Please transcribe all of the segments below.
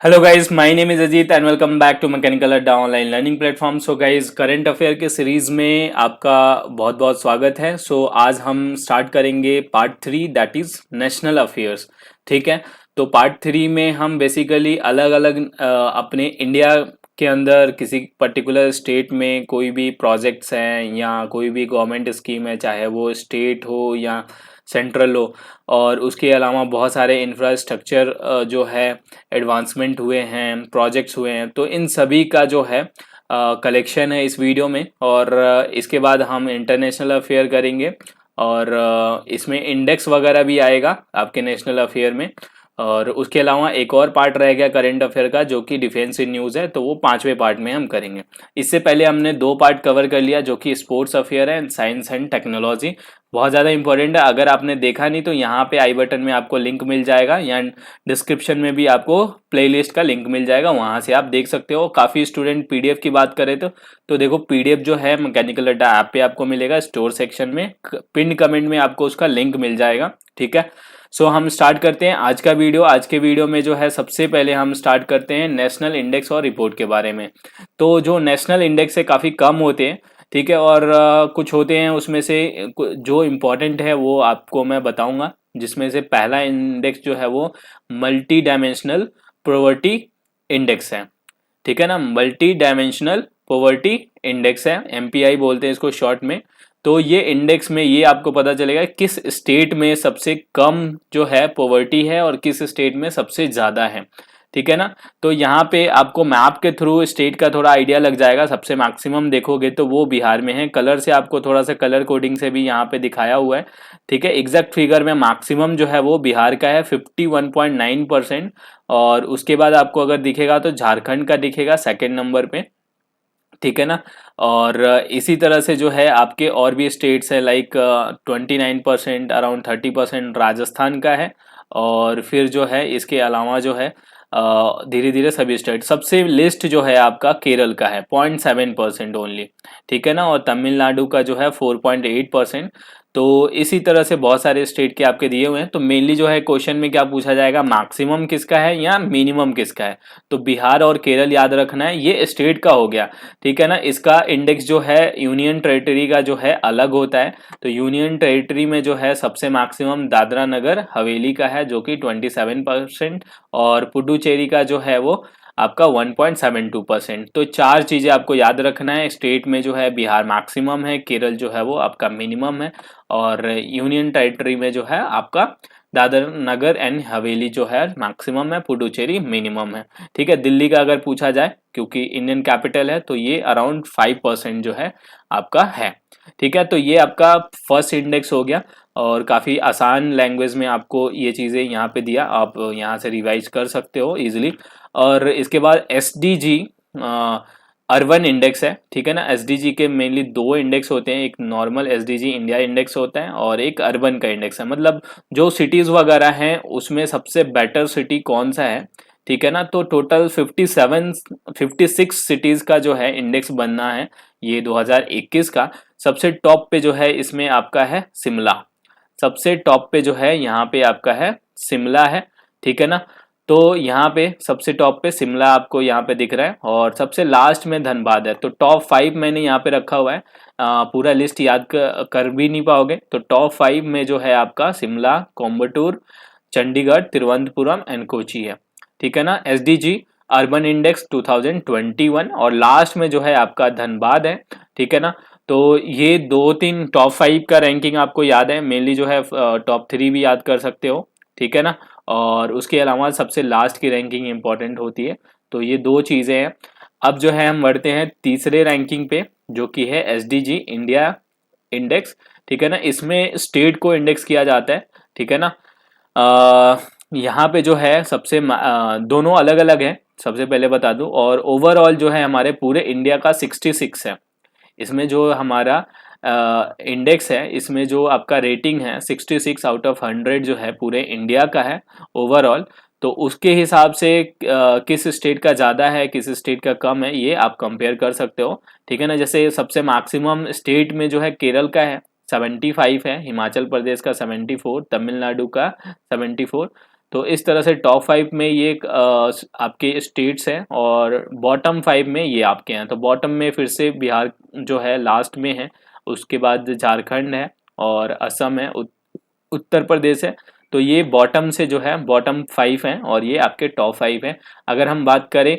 Hello guys, my name is Ajit and welcome back to mechanical Adda online learning platform. So guys, current affair के series में आपका बहुत बहुत स्वागत है। आज हम स्टार्ट करेंगे part 3, that is national affairs. ठीक है, तो पार्ट 3 में हम बेसिकली अलग अलग अपने इंडिया के अंदर किसी पर्टिकुलर स्टेट में कोई भी प्रोजेक्ट्स हैं या कोई भी गवर्नमेंट स्कीम है, चाहे वो स्टेट हो या सेंट्रल हो, और उसके अलावा बहुत सारे इंफ्रास्ट्रक्चर जो है एडवांसमेंट हुए हैं, प्रोजेक्ट्स हुए हैं, तो इन सभी का जो है कलेक्शन है इस वीडियो में। और इसके बाद हम इंटरनेशनल अफेयर करेंगे और इसमें इंडेक्स वगैरह भी आएगा आपके नेशनल अफेयर में। और उसके अलावा एक और पार्ट रह गया करंट अफेयर का, जो कि डिफेंस इन न्यूज़ है, तो वो 5वें पार्ट में हम करेंगे। इससे पहले हमने 2 पार्ट कवर कर लिया, जो कि स्पोर्ट्स अफेयर है एंड साइंस एंड टेक्नोलॉजी। बहुत ज़्यादा इंपॉर्टेंट है, अगर आपने देखा नहीं तो यहाँ पे आई बटन में आपको लिंक मिल जाएगा या डिस्क्रिप्शन में भी आपको प्लेलिस्ट का लिंक मिल जाएगा, वहाँ से आप देख सकते हो। काफ़ी स्टूडेंट पीडीएफ की बात करें तो देखो, पीडीएफ जो है मैकेनिकल अड्डा ऐप पे आपको मिलेगा, स्टोर सेक्शन में पिन कमेंट में आपको उसका लिंक मिल जाएगा। ठीक है, हम स्टार्ट करते हैं आज का वीडियो। आज के वीडियो में जो है सबसे पहले हम स्टार्ट करते हैं नेशनल इंडेक्स और रिपोर्ट के बारे में। तो जो नेशनल इंडेक्स है काफ़ी कम होते हैं, ठीक है, और कुछ होते हैं उसमें से जो इम्पोर्टेंट है वो आपको मैं बताऊंगा, जिसमें से पहला इंडेक्स जो है वो मल्टी डायमेंशनल पॉवर्टी इंडेक्स है। ठीक है ना, मल्टी डायमेंशनल पॉवर्टी इंडेक्स है, एमपीआई बोलते हैं इसको शॉर्ट में। तो ये इंडेक्स में ये आपको पता चलेगा किस स्टेट में सबसे कम जो है पॉवर्टी है और किस स्टेट में सबसे ज़्यादा है। ठीक है ना, तो यहाँ पे आपको मैप के थ्रू स्टेट का थोड़ा आइडिया लग जाएगा। सबसे मैक्सिमम देखोगे तो वो बिहार में है, कलर से आपको थोड़ा सा कलर कोडिंग से भी यहाँ पे दिखाया हुआ है। ठीक है, एग्जैक्ट फिगर में मैक्सिमम जो है वो बिहार का है 51.9%। और उसके बाद आपको अगर दिखेगा तो झारखंड का दिखेगा सेकेंड नंबर पे। ठीक है ना, और इसी तरह से जो है आपके और भी स्टेट्स है, लाइक 29%, अराउंड 30% राजस्थान का है। और फिर जो है इसके अलावा जो है धीरे धीरे सभी स्टेट, सबसे लिस्ट जो है आपका केरल का है 0.7% ओनली। ठीक है ना, और तमिलनाडु का जो है 4.8%। तो इसी तरह से बहुत सारे स्टेट के आपके दिए हुए हैं। तो मेनली जो है क्वेश्चन में क्या पूछा जाएगा, मैक्सिमम किसका है या मिनिमम किसका है। तो बिहार और केरल याद रखना है, ये स्टेट का हो गया। ठीक है ना, इसका इंडेक्स जो है यूनियन टेरिटरी का जो है अलग होता है। तो यूनियन टेरिटरी में जो है सबसे मैक्सिमम दादरा नगर हवेली का है, जो कि 27%। और पुडुचेरी का जो है वो आपका 1.72%। तो 4 चीज़ें आपको याद रखना है। स्टेट में जो है बिहार मैक्सिमम है, केरल जो है वो आपका मिनिमम है, और यूनियन टेरिटरी में जो है आपका दादर नगर एंड हवेली जो है मैक्सिमम है, पुडुचेरी मिनिमम है। ठीक है, दिल्ली का अगर पूछा जाए, क्योंकि इंडियन कैपिटल है, तो ये अराउंड 5% जो है आपका है। ठीक है, तो ये आपका फर्स्ट इंडेक्स हो गया, और काफ़ी आसान लैंग्वेज में आपको ये चीज़ें यहाँ पे दिया, आप यहाँ से रिवाइज कर सकते हो इजीली। और इसके बाद एसडीजी अर्बन इंडेक्स है। ठीक है ना, एसडीजी के मेनली 2 इंडेक्स होते हैं, एक नॉर्मल एसडीजी इंडिया इंडेक्स होता है और एक अर्बन का इंडेक्स है। मतलब जो सिटीज़ वगैरह हैं उसमें सबसे बेटर सिटी कौन सा है। ठीक है ना, तो टोटल 56 सिटीज़ का जो है इंडेक्स बनना है ये 2021 का। सबसे टॉप पे जो है इसमें आपका है शिमला, सबसे टॉप पे जो है यहाँ पे आपका है शिमला है। ठीक है ना, तो यहाँ पे सबसे टॉप पे शिमला आपको यहाँ पे दिख रहा है, और सबसे लास्ट में धनबाद है। तो टॉप 5 मैंने यहाँ पे रखा हुआ है। पूरा लिस्ट याद कर भी नहीं पाओगे, तो टॉप 5 में जो है आपका शिमला, कोयम्बटूर, चंडीगढ़, तिरुवनंतपुरम एंड कोची है। ठीक है ना, एसडीजी अर्बन इंडेक्स 2021, और लास्ट में जो है आपका धनबाद है। ठीक है ना, तो ये 2-3 टॉप 5 का रैंकिंग आपको याद है, मेनली जो है टॉप 3 भी याद कर सकते हो। ठीक है ना, और उसके अलावा सबसे लास्ट की रैंकिंग इंपॉर्टेंट होती है। तो ये 2 चीज़ें हैं। अब जो है हम बढ़ते हैं तीसरे रैंकिंग पे, जो कि है एसडीजी इंडिया इंडेक्स। ठीक है ना, इसमें स्टेट को इंडेक्स किया जाता है। ठीक है ना, यहाँ पे जो है सबसे दोनों अलग अलग है, सबसे पहले बता दूं। और ओवरऑल जो है हमारे पूरे इंडिया का 66 है। इसमें जो हमारा इंडेक्स है, इसमें जो आपका रेटिंग है 66 आउट ऑफ 100 जो है पूरे इंडिया का है ओवरऑल। तो उसके हिसाब से किस स्टेट का ज़्यादा है किस स्टेट का कम है, ये आप कंपेयर कर सकते हो। ठीक है ना, जैसे सबसे मैक्सिमम स्टेट में जो है केरल का है 75 है, हिमाचल प्रदेश का 74, तमिलनाडु का 74। तो इस तरह से टॉप 5 में ये आपके स्टेट्स हैं और बॉटम 5 में ये आपके हैं। तो बॉटम में फिर से बिहार जो है लास्ट में है, उसके बाद झारखंड है और असम है, उत्तर प्रदेश है। तो ये बॉटम से जो है बॉटम 5 हैं और ये आपके टॉप 5 हैं। अगर हम बात करें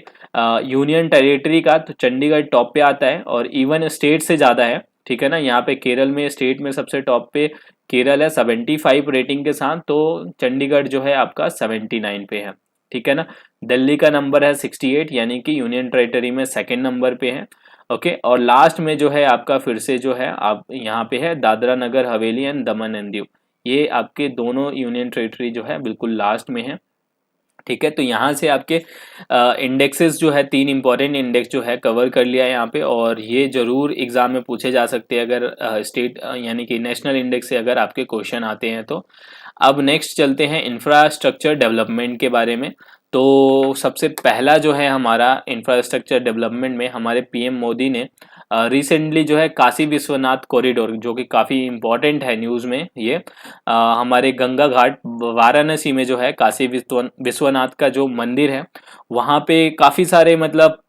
यूनियन टेरिटरी का, तो चंडीगढ़ टॉप पे आता है और इवन स्टेट से ज़्यादा है, ठीक है ना। यहाँ पे केरल में स्टेट में सबसे टॉप पे केरल है 75 रेटिंग के साथ, तो चंडीगढ़ जो है आपका 79 पे है, ठीक है ना। दिल्ली का नंबर है 68, यानी कि यूनियन टेरिटरी में सेकेंड नंबर पे है। ओके, और लास्ट में जो है आपका फिर से जो है आप यहाँ पे है Dadra Nagar Haveli and Daman and Diu. ये आपके दोनों यूनियन टेरिटरी जो है बिल्कुल लास्ट में है, ठीक है। तो यहाँ से आपके इंडेक्सेस जो है, 3 इंपॉर्टेंट इंडेक्स जो है कवर कर लिया है यहाँ पे, और ये जरूर एग्जाम में पूछे जा सकते हैं अगर स्टेट यानी कि नेशनल इंडेक्स से अगर आपके क्वेश्चन आते हैं तो। अब नेक्स्ट चलते हैं इंफ्रास्ट्रक्चर डेवलपमेंट के बारे में। तो सबसे पहला जो है हमारा इंफ्रास्ट्रक्चर डेवलपमेंट में हमारे पीएम मोदी ने रिसेंटली जो है काशी विश्वनाथ कॉरिडोर, जो कि काफ़ी इम्पोर्टेंट है न्यूज़ में ये, हमारे गंगा घाट वाराणसी में जो है काशी विश्वनाथ का जो मंदिर है, वहाँ पे काफ़ी सारे मतलब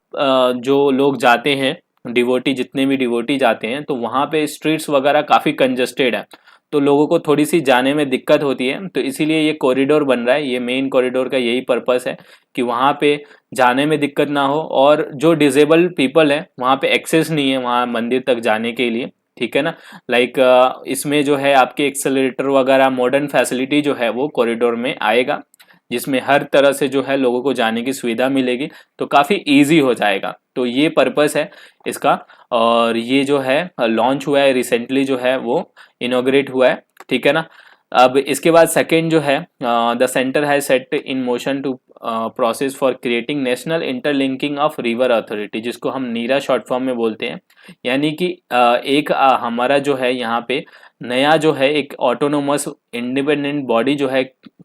जो लोग जाते हैं, डिवोटी, जितने भी डिवोटी जाते हैं, तो वहाँ पे स्ट्रीट्स वगैरह काफ़ी कंजस्टेड है, तो लोगों को थोड़ी सी जाने में दिक्कत होती है। तो इसीलिए ये कॉरिडोर बन रहा है। ये मेन कॉरिडोर का यही पर्पस है कि वहाँ पे जाने में दिक्कत ना हो, और जो डिजेबल पीपल है वहाँ पे एक्सेस नहीं है वहाँ मंदिर तक जाने के लिए, ठीक है ना। लाइक इसमें जो है आपके एक्सेलरेटर वगैरह मॉडर्न फैसिलिटी जो है वो कॉरिडोर में आएगा, जिसमें हर तरह से जो है लोगों को जाने की सुविधा मिलेगी, तो काफ़ी इजी हो जाएगा। तो ये पर्पस है इसका, और ये जो है लॉन्च हुआ है रिसेंटली, जो है वो इनॉग्रेट हुआ है, ठीक है ना। अब इसके बाद सेकंड जो है, the centre has set in motion to process for creating national interlinking of river authority, जिसको हम नीरा शॉर्ट फॉर्म में बोलते हैं। यानी कि एक हमारा जो है यहाँ पे नया जो है एक ऑटोनोमस इंडिपेंडेंट बॉडी जो है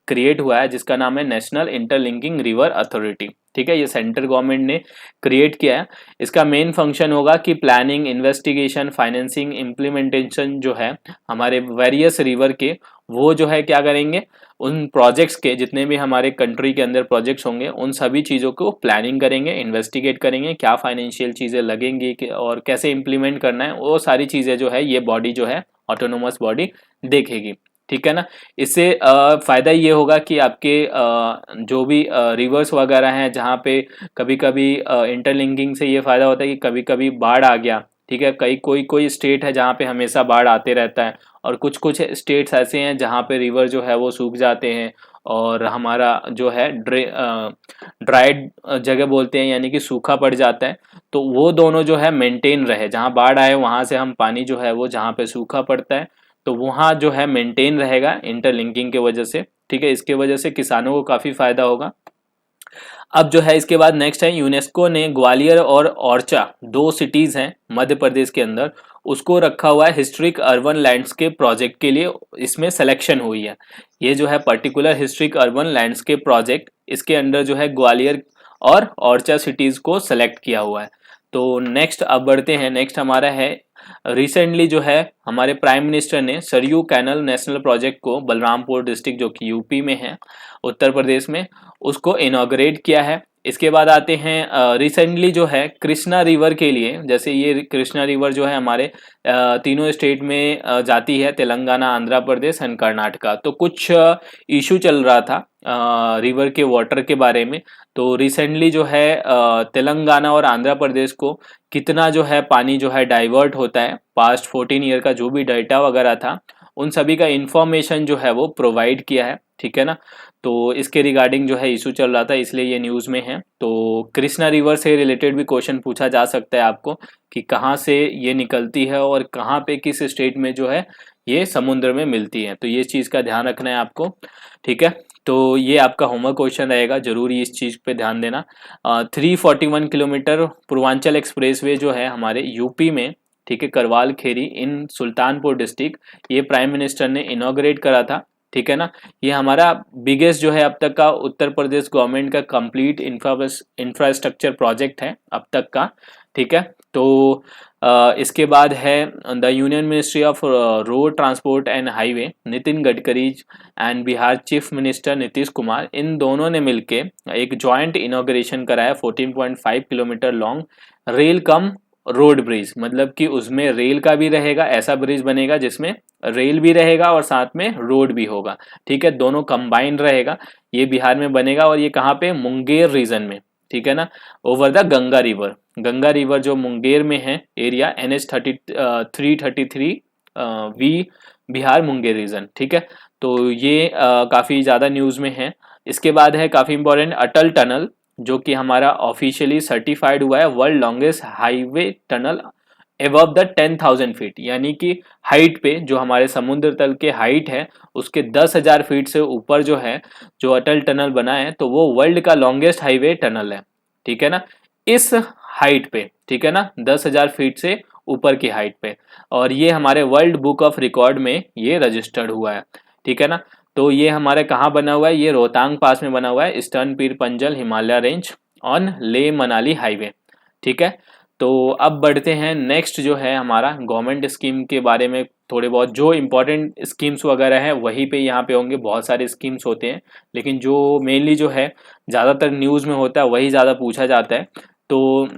क्रिएट हुआ है, जिसका नाम है नेशनल इंटरलिंकिंग रिवर अथॉरिटी, ठीक है। ये सेंट्रल गवर्नमेंट ने क्रिएट किया है। इसका मेन फंक्शन होगा कि प्लानिंग, इन्वेस्टिगेशन, फाइनेंसिंग, इम्प्लीमेंटेशन जो है हमारे वेरियस रिवर के, वो जो है क्या करेंगे, उन प्रोजेक्ट्स के, जितने भी हमारे कंट्री के अंदर प्रोजेक्ट्स होंगे, उन सभी चीज़ों को प्लानिंग करेंगे, इन्वेस्टिगेट करेंगे, क्या फाइनेंशियल चीज़ें लगेंगी और कैसे इम्प्लीमेंट करना है, वो सारी चीज़ें जो है ये बॉडी जो है ऑटोनोमस बॉडी देखेगी, ठीक है ना। इससे फ़ायदा ये होगा कि आपके जो भी रिवर्स वगैरह हैं, जहाँ पे कभी कभी इंटरलिंकिंग से ये फ़ायदा होता है कि कभी कभी बाढ़ आ गया, ठीक है। कई कोई स्टेट है जहाँ पे हमेशा बाढ़ आते रहता है, और कुछ स्टेट्स ऐसे हैं जहाँ पे रिवर जो है वो सूख जाते हैं, और हमारा जो है ड्राइड जगह बोलते हैं, यानी कि सूखा पड़ जाता है। तो वो दोनों जो है मेंटेन रहे, जहाँ बाढ़ आए वहाँ से हम पानी जो है वो, जहाँ पे सूखा पड़ता है तो वहाँ जो है मेंटेन रहेगा इंटरलिंकिंग के वजह से, ठीक है। इसके वजह से किसानों को काफ़ी फायदा होगा। अब जो है इसके बाद नेक्स्ट है, यूनेस्को ने ग्वालियर और ओरछा, 2 सिटीज़ हैं मध्य प्रदेश के अंदर, उसको रखा हुआ है हिस्ट्रिक अर्बन लैंडस्केप प्रोजेक्ट के लिए। इसमें सिलेक्शन हुई है, ये जो है particular historic urban landscape project, इसके अंडर जो है ग्वालियर और ओरछा सिटीज़ को सेलेक्ट किया हुआ है। तो नेक्स्ट अब बढ़ते हैं, नेक्स्ट हमारा है, रिसेंटली जो है हमारे प्राइम मिनिस्टर ने सरयू कैनल नेशनल प्रोजेक्ट को बलरामपुर डिस्ट्रिक्ट, जो कि यूपी में है, उत्तर प्रदेश में, उसको इनॉग्रेट किया है। इसके बाद आते हैं रिसेंटली जो है कृष्णा रिवर के लिए, जैसे ये कृष्णा रिवर जो है हमारे तीनों स्टेट में जाती है, तेलंगाना, आंध्र प्रदेश एंड कर्नाटका। तो कुछ इशू चल रहा था रिवर के वाटर के बारे में। तो रिसेंटली जो है तेलंगाना और आंध्र प्रदेश को कितना जो है पानी जो है डाइवर्ट होता है, पास्ट 14 ईयर का जो भी डाटा वगैरह था, उन सभी का इंफॉर्मेशन जो है वो प्रोवाइड किया है, ठीक है ना। तो इसके रिगार्डिंग जो है इशू चल रहा था, इसलिए ये न्यूज़ में है। तो कृष्णा रिवर से रिलेटेड भी क्वेश्चन पूछा जा सकता है आपको कि कहाँ से ये निकलती है और कहाँ पे किस स्टेट में जो है ये समुद्र में मिलती है, तो ये चीज़ का ध्यान रखना है आपको, ठीक है। तो ये आपका होमवर्क क्वेश्चन रहेगा, जरूर इस चीज़ पे ध्यान देना। 341 किलोमीटर पूर्वांचल एक्सप्रेसवे जो है हमारे यूपी में, ठीक है, करवाल खेरी इन सुल्तानपुर डिस्ट्रिक्ट, ये प्राइम मिनिस्टर ने इनॉग्रेट करा था, ठीक है ना। ये हमारा बिगेस्ट जो है अब तक का उत्तर प्रदेश गवर्नमेंट का कंप्लीट इंफ्रास्ट्रक्चर प्रोजेक्ट है अब तक का, ठीक है। तो इसके बाद है the union ministry of road transport and highway, Nitin Gadkari and Bihar chief minister Nitish Kumar, इन दोनों ने मिलके एक जॉइंट इनॉग्रेशन कराया 14.5 kilometre long rail cum road bridge. मतलब कि उसमें रेल का भी रहेगा, ऐसा ब्रिज बनेगा जिसमें रेल भी रहेगा और साथ में रोड भी होगा। ठीक है, दोनों कंबाइंड रहेगा। ये बिहार में बनेगा और ये कहाँ पे, मुंगेर रीजन में। ठीक है ना, over the Ganga river. Ganga river जो मुंगेर में है area, NH 333 V, Bihar Munger region. ठीक है, तो ये काफ़ी ज़्यादा न्यूज़ में है। इसके बाद है काफ़ी इंपॉर्टेंट अटल टनल, जो कि हमारा ऑफिशियली सर्टिफाइड हुआ है world longest highway tunnel above the 10,000 feet, यानी कि हाइट पे, जो हमारे समुद्र तल के हाइट है उसके 10,000 फीट से ऊपर जो है, जो अटल टनल बना है, तो वो वर्ल्ड का लॉन्गेस्ट हाईवे टनल है। ठीक है ना, इस हाइट पे, ठीक है ना, 10,000 फीट से ऊपर की हाइट पे, और ये हमारे वर्ल्ड बुक ऑफ रिकॉर्ड में ये रजिस्टर्ड हुआ है। ठीक है ना, तो ये हमारे कहाँ बना हुआ है, ये रोहतांग पास में बना हुआ है, eastern Pir Panjal Himalaya range on ले मनाली हाईवे। ठीक है, तो अब बढ़ते हैं नेक्स्ट जो है हमारा गवर्नमेंट स्कीम के बारे में। थोड़े बहुत जो इम्पोर्टेंट स्कीम्स वगैरह हैं वहीं पे यहाँ पे होंगे, बहुत सारे स्कीम्स होते हैं, लेकिन जो मेनली जो है ज़्यादातर न्यूज़ में होता है वही ज़्यादा पूछा जाता है। तो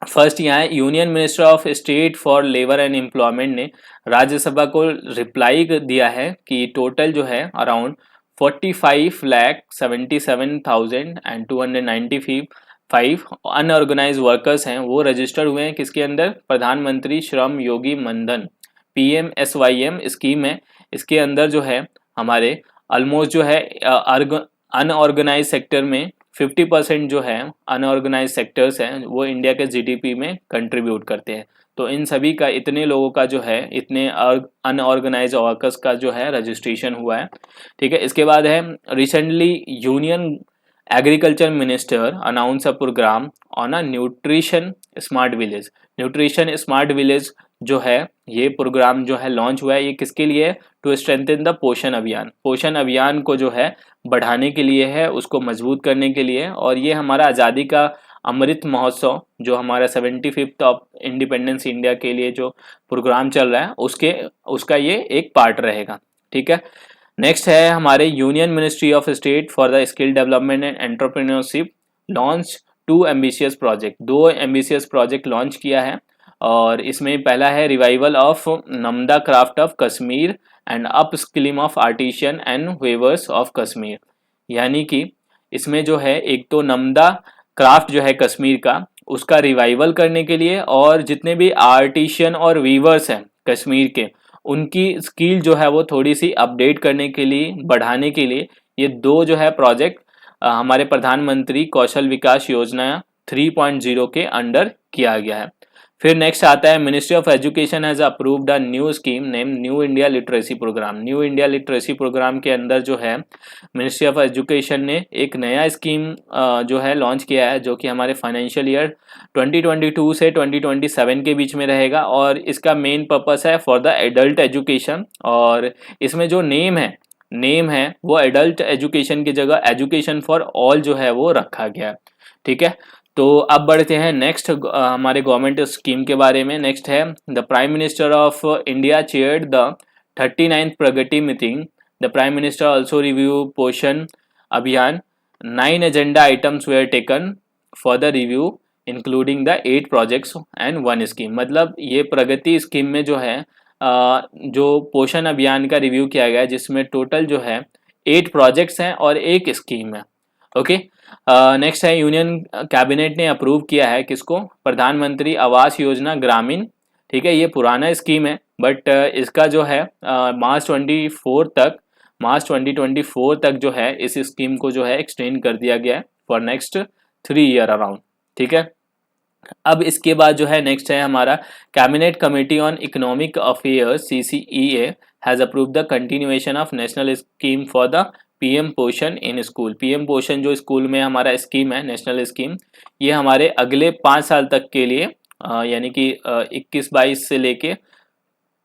फर्स्ट यहाँ है, union minister of state for labour and employment ने राज्यसभा को रिप्लाई दिया है कि टोटल जो है अराउंड 45,77,295 अनऑर्गेनाइज वर्कर्स हैं, वो रजिस्टर्ड हुए हैं किसके अंदर, प्रधानमंत्री श्रम योगी मनधन PMSYM स्कीम है। इसके अंदर जो है हमारे ऑलमोस्ट जो है अनऑर्गेनाइज सेक्टर में 50% जो है अनऑर्गेनाइज सेक्टर्स हैं वो इंडिया के GDP में कंट्रीब्यूट करते हैं। तो इन सभी का, इतने लोगों का जो है, इतने अनऑर्गेनाइज वर्कर्स का जो है रजिस्ट्रेशन हुआ है। ठीक है, इसके बाद है recently union agriculture minister announce a programme on a nutrition smart village. Nutrition smart village जो है, ये प्रोग्राम जो है लॉन्च हुआ है, ये किसके लिए, टू स्ट्रेंथन द पोषण अभियान। पोषण अभियान को जो है बढ़ाने के लिए है, उसको मजबूत करने के लिए। और ये हमारा आज़ादी का अमृत महोत्सव, जो हमारा 75th ऑफ इंडिपेंडेंस इंडिया के लिए जो प्रोग्राम चल रहा है, उसका ये एक पार्ट रहेगा। ठीक है, नेक्स्ट है हमारे union ministry of state for the skill development and entrepreneurship launch 2 ambitious project. 2 ambitious project launch किया है, और इसमें पहला है revival of Namda craft of Kashmir and up skilling of artisan and weavers of Kashmir. यानी कि इसमें जो है एक तो नमदा क्राफ्ट जो है कश्मीर का, उसका रिवाइवल करने के लिए, और जितने भी आर्टिशियन और वीवर्स हैं कश्मीर के, उनकी स्किल जो है वो थोड़ी सी अपडेट करने के लिए, बढ़ाने के लिए, ये 2 जो है प्रोजेक्ट हमारे प्रधानमंत्री कौशल विकास योजना 3.0 के अंडर किया गया है। फिर नेक्स्ट आता है, ministry of education has approved a new scheme name new India literacy programme. New India literacy programme के अंदर जो है मिनिस्ट्री ऑफ एजुकेशन ने एक नया स्कीम जो है लॉन्च किया है, जो कि हमारे फाइनेंशियल ईयर 2022 से 2027 के बीच में रहेगा, और इसका मेन पर्पस है फॉर द एडल्ट एजुकेशन। और इसमें जो नेम है वो एडल्ट एजुकेशन की जगह एजुकेशन फॉर ऑल जो है वो रखा गया है। ठीक है, तो अब बढ़ते हैं नेक्स्ट हमारे गवर्नमेंट स्कीम के बारे में। नेक्स्ट है, the prime minister of India chaired the 39th Pragati meeting. The prime minister also review पोषण अभियान। 9 agenda items where taken for the review including the 8 projects and 1 scheme. मतलब ये प्रगति scheme में जो है जो पोषण अभियान का रिव्यू किया गया है, जिसमें टोटल जो है 8 प्रोजेक्ट्स हैं और 1 स्कीम है। ओके, नेक्स्ट है, यूनियन कैबिनेट ने अप्रूव किया है किसको, प्रधानमंत्री आवास योजना ग्रामीण। ठीक है, ये पुराना स्कीम है, बट इसका जो है मार्च 2024 तक जो है इस स्कीम को जो है एक्सटेंड कर दिया गया है फॉर नेक्स्ट 3 ईयर अराउंड। ठीक है, अब इसके बाद जो है नेक्स्ट है हमारा, cabinet committee on economic affairs CCEA has approved the continuation of national scheme for the PM पोषण इन स्कूल। PM पोषण जो स्कूल में हमारा स्कीम है, नेशनल स्कीम, ये हमारे अगले 5 साल तक के लिए, यानी कि 21-22 से लेके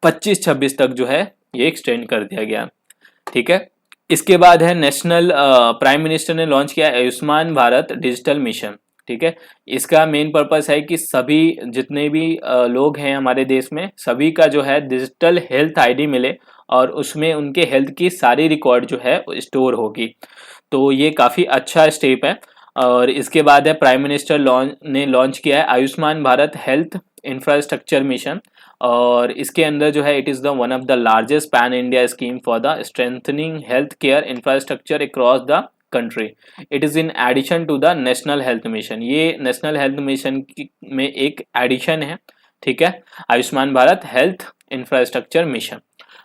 25-26 तक जो है ये एक्सटेंड कर दिया गया। ठीक है, इसके बाद है नेशनल प्राइम मिनिस्टर ने लॉन्च किया आयुष्मान भारत डिजिटल मिशन। ठीक है। इसका मेन पर्पस है कि सभी जितने भी लोग हैं हमारे देश में, सभी का जो है डिजिटल हेल्थ आईडी मिले और उसमें उनके हेल्थ की सारी रिकॉर्ड जो है स्टोर होगी। तो ये काफ़ी अच्छा स्टेप है। और इसके बाद है प्राइम मिनिस्टर ने लॉन्च किया है Ayushman Bharat health infrastructure mission. और इसके अंदर जो है it is the one of the largest pan India scheme for the strengthening health care infrastructure across the country. It is in addition to the national health mission. ये national health mission में एक addition है, ठीक है, Ayushman Bharat health infrastructure mission.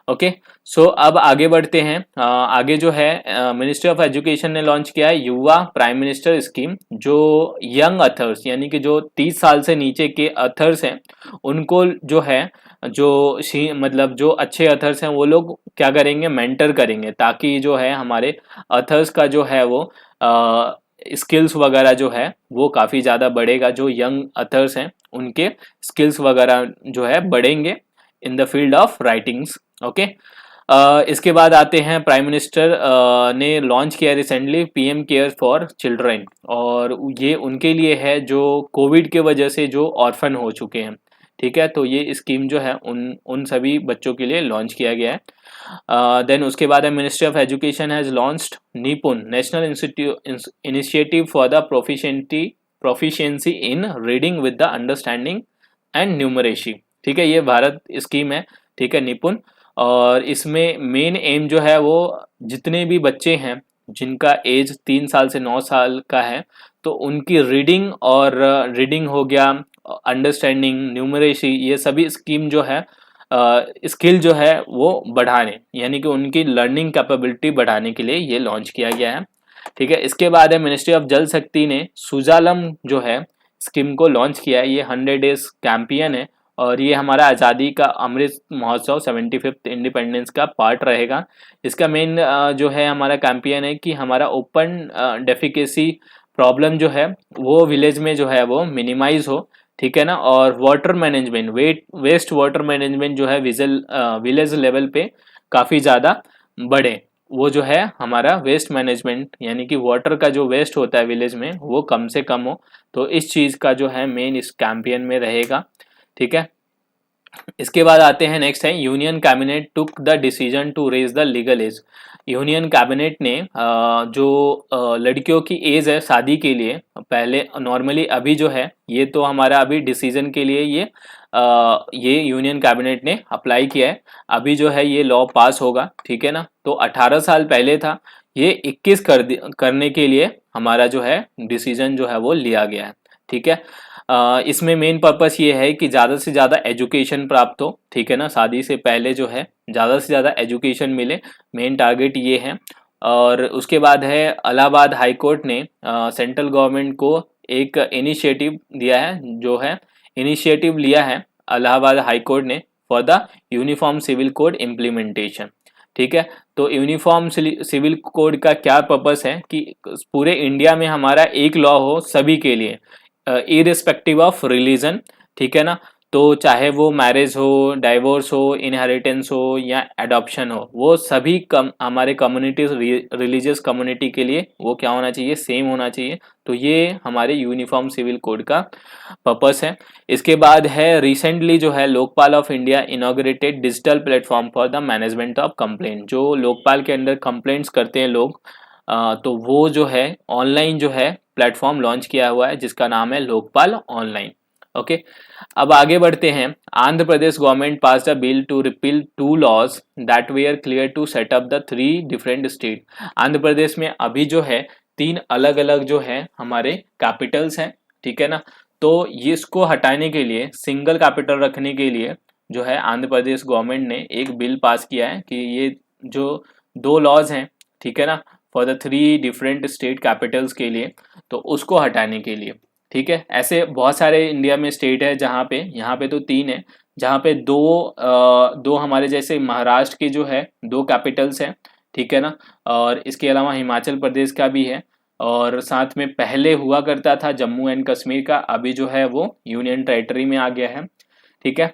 Okay, so अब आगे बढ़ते हैं। आगे जो है मिनिस्ट्री ऑफ एजुकेशन ने लॉन्च किया है युवा प्राइम मिनिस्टर स्कीम, जो यंग अथर्स यानी कि जो 30 साल से नीचे के अथर्स हैं उनको जो है मतलब जो अच्छे अथर्स हैं वो लोग क्या करेंगे, मेंटर करेंगे, ताकि जो है हमारे अथर्स का जो है वो स्किल्स वगैरह जो है वो काफ़ी ज़्यादा बढ़ेगा। जो यंग अथर्स हैं उनके स्किल्स वगैरह जो है बढ़ेंगे in the field of writings. Okay, इसके बाद आते हैं प्राइम मिनिस्टर ने लॉन्च किया recently PM care for children, और ये उनके लिए है जो कोविड के वजह से जो ऑर्फन हो चुके हैं, ठीक है। तो ये स्कीम जो है उन सभी बच्चों के लिए लॉन्च किया गया है। देन उसके बाद है ministry of education has launched Nipun national initiative for the proficiency in reading with the understanding and numeracy, ठीक है। ये भारत स्कीम है, ठीक है, निपुण। और इसमें मेन एम जो है वो जितने भी बच्चे हैं जिनका एज 3 साल से 9 साल का है, तो उनकी रीडिंग और रीडिंग हो गया, अंडरस्टैंडिंग, न्यूमरेसी, ये सभी स्कीम जो है स्किल जो है वो बढ़ाने यानी कि उनकी लर्निंग कैपेबिलिटी बढ़ाने के लिए ये लॉन्च किया गया है, ठीक है। इसके बाद है मिनिस्ट्री ऑफ जल शक्ति ने सुजालम जो है स्कीम को लॉन्च किया है। ये 100 डेज कैंपियन है और ये हमारा आज़ादी का अमृत महोत्सव 75th इंडिपेंडेंस का पार्ट रहेगा। इसका मेन जो है हमारा कैंपियन है कि हमारा ओपन डेफिकेसी प्रॉब्लम जो है वो विलेज में जो है वो मिनिमाइज हो, ठीक है ना। और water management, waste water management जो है विलेज लेवल पे काफ़ी ज़्यादा बढ़े। वो जो है हमारा वेस्ट मैनेजमेंट यानी कि वाटर का जो वेस्ट होता है विलेज में वो कम से कम हो, तो इस चीज़ का जो है मेन इस कैंपेन में रहेगा, ठीक है। इसके बाद आते हैं नेक्स्ट है union cabinet took the decision to raise the legal age. Union cabinet ने जो लड़कियों की एज है शादी के लिए, पहले नॉर्मली अभी जो है ये तो हमारा अभी डिसीजन के लिए ये यूनियन कैबिनेट ने अप्लाई किया है। अभी जो है ये लॉ पास होगा, ठीक है ना। तो 18 साल पहले था, ये 21 करने के लिए हमारा जो है डिसीजन जो है वो लिया गया है, ठीक है। इसमें मेन पर्पस ये है कि ज़्यादा से ज़्यादा एजुकेशन प्राप्त हो, ठीक है ना, शादी से पहले जो है ज़्यादा से ज़्यादा एजुकेशन मिले, मेन टारगेट ये है। और उसके बाद है इलाहाबाद हाई कोर्ट ने सेंट्रल गवर्नमेंट को एक इनिशिएटिव दिया है, जो है इनिशिएटिव लिया है इलाहाबाद हाई कोर्ट ने for the uniform civil code implementation, ठीक है। तो यूनिफॉर्म सिविल कोड का क्या पर्पस है कि पूरे इंडिया में हमारा एक लॉ हो सभी के लिए, इरिस्पेक्टिव ऑफ रिलीजन, ठीक है ना। तो चाहे वो मैरिज हो, डाइवोर्स हो, इनहेरिटेंस हो या एडॉप्शन हो, वो सभी हमारे कम्युनिटी, रिलीजियस कम्युनिटी के लिए वो क्या होना चाहिए, सेम होना चाहिए। तो ये हमारे यूनिफॉर्म सिविल कोड का पर्पस है। इसके बाद है रिसेंटली जो है Lokpal of India inaugurated digital platform for the management of complaint. जो लोकपाल के अंदर कंप्लेंट्स करते हैं लोग, तो वो जो है ऑनलाइन जो है प्लेटफॉर्म लॉन्च किया हुआ है जिसका नाम है लोकपाल ऑनलाइन। ओके, अब आगे बढ़ते हैं। Andhra Pradesh government pass a bill to repeal 2 laws that were clear to set up the 3 different state. Andhra Pradesh में अभी जो है 3 अलग अलग जो है हमारे कैपिटल्स हैं, ठीक है ना। तो ये इसको हटाने के लिए, सिंगल कैपिटल रखने के लिए जो है आंध्र प्रदेश गवर्नमेंट ने एक बिल पास किया है कि ये जो 2 लॉज हैं, ठीक है ना, for the 3 different state Capitals के लिए, तो उसको हटाने के लिए, ठीक है। ऐसे बहुत सारे इंडिया में स्टेट है जहाँ पे, यहाँ पे तो 3 है, जहाँ पे दो हमारे जैसे महाराष्ट्र के जो है 2 कैपिटल्स हैं, ठीक है ना। और इसके अलावा हिमाचल प्रदेश का भी है, और साथ में पहले हुआ करता था जम्मू एंड कश्मीर का, अभी जो है वो यूनियन टेरिटरी में आ गया है, ठीक है।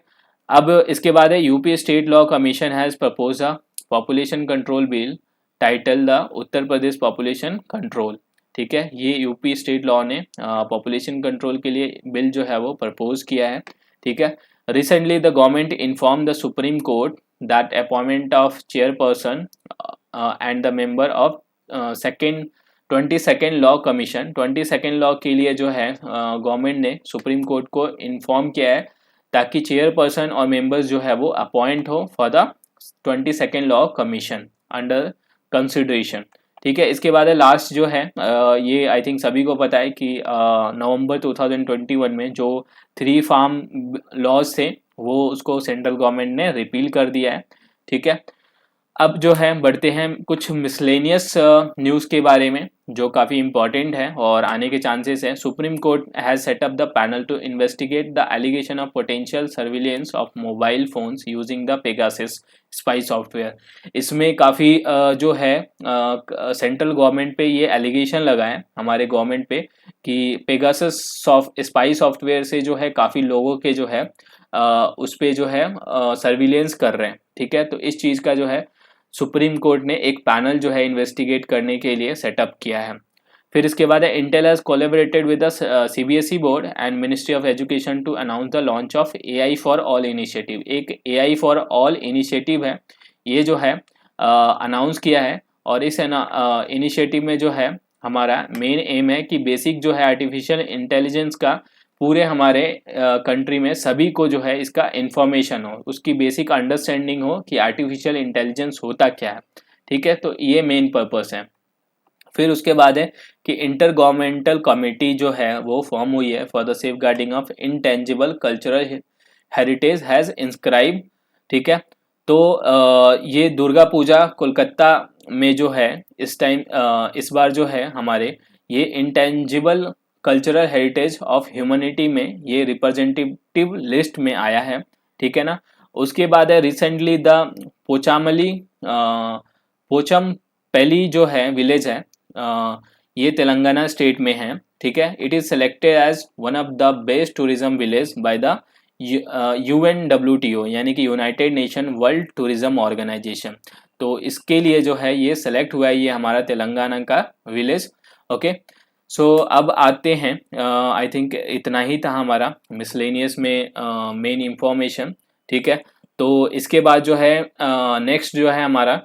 अब इसके बाद है UP state law commission has propose a population control bill title the Uttar Pradesh population control, ठीक है, ये यूपी स्टेट लॉ ने पॉपुलेशन कंट्रोल के लिए बिल जो है वो प्रपोज किया है। ठीक है, recently the government inform the supreme court that appointment of chairperson and the member of second 22nd law commission, 22nd law के लिए जो है गवर्नमेंट ने सुप्रीम कोर्ट को इन्फॉर्म किया है ताकि चेयरपर्सन और मेंबर्स जो है वो अपॉइंट हो for the 22nd law commission under consideration. ठीक है, इसके बाद लास्ट जो है ये आई थिंक सभी को पता है कि नवंबर 2021 में जो 3 फार्म लॉज थे वो उसको सेंट्रल गवर्नमेंट ने रिपील कर दिया है। ठीक है, अब जो है बढ़ते हैं कुछ मिसलेनियस न्यूज़ के बारे में जो काफ़ी इंपॉर्टेंट है और आने के चांसेस हैं। Supreme court has set up the panel to investigate the allegation of potential surveillance of mobile phones using the Pegasus spy software. इसमें काफ़ी जो है सेंट्रल गवर्नमेंट पे ये एलिगेशन लगा है हमारे गवर्नमेंट पे कि पेगासस स्पाई सॉफ्टवेयर से जो है काफ़ी लोगों के जो है उस पर जो है सर्विलेंस कर रहे हैं। ठीक है, तो इस चीज़ का जो है सुप्रीम कोर्ट ने एक पैनल जो है इन्वेस्टिगेट करने के लिए सेटअप किया है। फिर इसके बाद है Intel has collaborated with the CBSE board and ministry of education to announce the launch of AI for all initiative. एक एआई फॉर ऑल इनिशिएटिव है, ये जो है अनाउंस किया है और इस इनिशिएटिव में जो है हमारा मेन एम है कि बेसिक जो है आर्टिफिशियल इंटेलिजेंस का पूरे हमारे कंट्री में सभी को जो है इसका इन्फॉर्मेशन हो, उसकी बेसिक अंडरस्टैंडिंग हो कि आर्टिफिशियल इंटेलिजेंस होता क्या है। ठीक है, तो ये मेन पर्पस है। फिर उसके बाद है कि इंटर गवर्नमेंटल कमेटी जो है वो फॉर्म हुई है for the safeguarding of intangible cultural heritage has inscribe. ठीक है, तो ये दुर्गा पूजा कोलकाता में जो है इस टाइम इस बार जो है हमारे ये intangible cultural heritage of humanity में ये रिप्रेजेंटेटिव लिस्ट में आया है। ठीक है ना, उसके बाद है रिसेंटली द पोचामली पोचमपल्ली जो है विलेज है ये तेलंगाना स्टेट में है। ठीक है, it is selected as one of the best tourism village by the UNWTO यानी कि united nation world tourism organisation. तो इसके लिए जो है ये सेलेक्ट हुआ है ये हमारा तेलंगाना का विलेज। ओके, सो अब आते हैं आई थिंक इतना ही था हमारा मिसलेनियस में मेन इंफॉर्मेशन। ठीक है, तो इसके बाद जो है नेक्स्ट जो है हमारा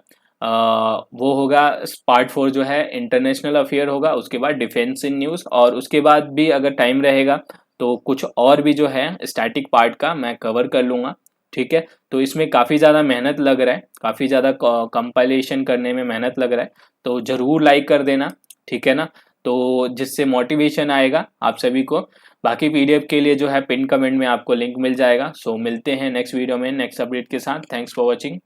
वो होगा पार्ट 4 जो है इंटरनेशनल अफेयर होगा, उसके बाद डिफेंस इन न्यूज़ और उसके बाद भी अगर टाइम रहेगा तो कुछ और भी जो है स्टैटिक पार्ट का मैं कवर कर लूँगा। ठीक है, तो इसमें काफ़ी ज़्यादा मेहनत लग रहा है, काफ़ी ज़्यादा कंपाइलेशन करने में मेहनत लग रहा है, तो ज़रूर लाइक कर देना। ठीक है ना, तो जिससे मोटिवेशन आएगा आप सभी को। बाकी पीडीएफ के लिए जो है पिन कमेंट में आपको लिंक मिल जाएगा। सो मिलते हैं नेक्स्ट वीडियो में नेक्स्ट अपडेट के साथ। Thanks for watching.